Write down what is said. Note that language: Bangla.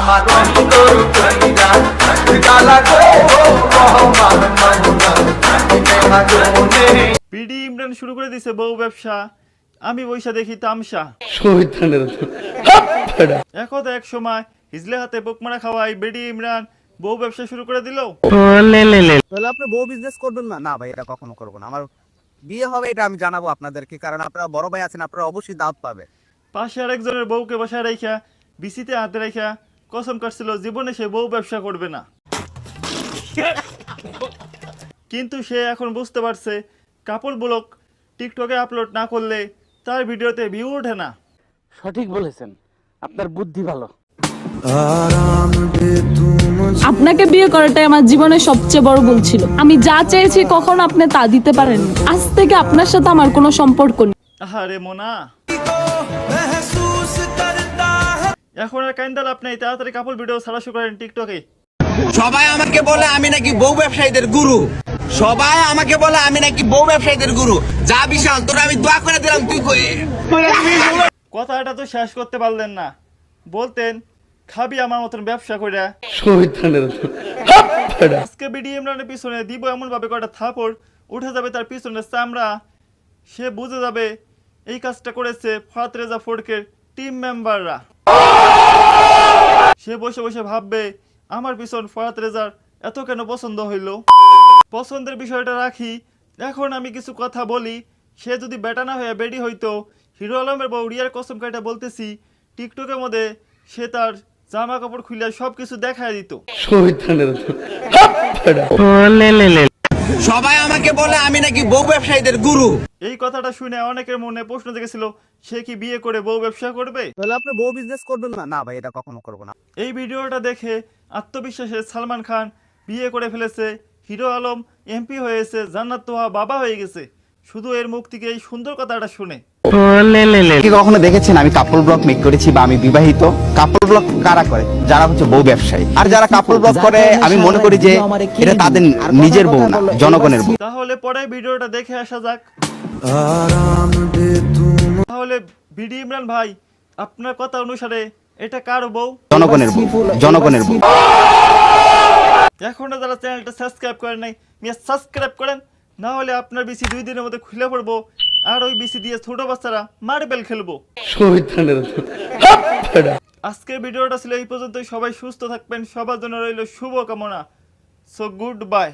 আমার অন্তর কইরা গালা গো রহমান মাওলা আগুনে। বিডি ইমরান শুরু করে দিছে বউ ব্যবসা, আমি বৈশা দেখি তামসা। একদা এক সময় হিজলে হাতে বুক মারা খাওয়াই বিডি ইমরান বউ ব্যবসা শুরু করে দিল। তাহলে আপনি বউ বিজনেস করবেন না? না ভাই, এটা কখনো করবো না। আমার বিয়ে হবে এটা আমি জানাবো আপনাদেরকে, কারণ আপনারা বড় ভাই আছেন, আপনারা অবশ্যই দাওয়াত পাবে। পাশে আরেকজনের বউকে বসায় রেখা বিসিতে হাতে রেখা কসম কাটছিল জীবনে সে বউ ব্যবসা করবে না। কিন্তু সে এখন বুঝতে পারছে কাপড় ব্লগ টিকটকে আপলোড না করলে তার ভিডিওতে ভিউ ওঠে না। সঠিক বলেছেন, আপনার বুদ্ধি ভালো। আপনাকে বিয়ে করাটাই আমার জীবনের সবচেয়ে বড় ভুল ছিল। আমি যা চেয়েছি কখনো আপনি তা দিতে পারেন। আজ থেকে আপনার সাথে আমার কোনো সম্পর্ক নেই। আরে মোনা, এখন আর কাইন্দাল আপনি তাড়াতাড়ি কাপড় ভিডিও ছাড়া শুরু করেন টিকটকে। সবাই আমাকে বলে আমি নাকি বউ ব্যবসায়ীদের গুরু, সবাই আমাকে বলে আমি নাকি বউ ব্যবসায়ীদের গুরু। যা বিশাল, তোরা আমি দোয়া করে দিলাম, তুই কই? কথাটা তো শেষ করতে পারলেন না, বলতেন খাবি আমার মতন ব্যবসা করে। আজকে বিডি ইমরানের পিছনে দিব এমন ভাবে কয়টা থাপড় উঠে যাবে তার পিছনে চামড়া, সে বুঝে যাবে এই কাজটা করেছে ফাত রেজা ফোরকের টিম মেম্বাররা। সে বসে বসে ভাববে আমার পিছন ফাত রেজার এত কেন পছন্দ হইল। পছন্দের বিষয়টা রাখি, এখন আমি কিছু কথা বলি। সে যদি বেটা না হয়ে বেডি হইতো, হিরো আলমের বউ রিয়ার কসম কাটা বলতেছি টিকটকের মধ্যে সে তার জামা কাপড় খুলে সব কিছু দেখায় দিত। সবাই আমাকে বলে আমি নাকি বউ ব্যবসায়ীদের গুরু। এই কথাটা শুনে অনেকের মনে প্রশ্ন জেগেছিল সে কি বিয়ে করে বউ ব্যবসা করবে। তাহলে আপনি বউ বিজনেস করবেন না? না ভাই, এটা কখনো করবো না। এই ভিডিওটা দেখে আত্মবিশ্বাসে সালমান খান বিয়ে করে ফেলেছে, হিরো আলম এমপি হয়েছে, জান্নাত তোহা বাবা হয়ে গেছে, শুধু এর মুখ থেকে এই সুন্দর কথাটা শুনে। কি কখনো দেখেছেন আমি কাপড় ব্লগ মেক করেছি বা আমি বিবাহিত? কাপড় ব্লগ কারা করে? যারা হচ্ছে বউ ব্যবসায়ী। আর যারা কাপড় ব্লগ করে আমি মনে করি যে এটা তাদের নিজের বউ না, জনগণের বউ। তাহলে পরে ভিডিওটা দেখে আসা যাক। তাহলে বিডি ইমরান ভাই, আপনার কথা অনুসারে এটা কার বউ? জনগণের বউ, জনগণের বউ। এখনো যারা চ্যানেলটা সাবস্ক্রাইব করেন নাই, সাবস্ক্রাইব করেন, না হলে আপনার বিসি 2 দিনের মধ্যে খুলে পড়বো, আর ওই বিসি দিয়ে ছোট বাচ্চারা মার্বেল খেলবো। আজকের ভিডিওটা ছিল এই পর্যন্তই। সবাই সুস্থ থাকবেন, সবার জন্য রইল শুভ কামনা। So good bye.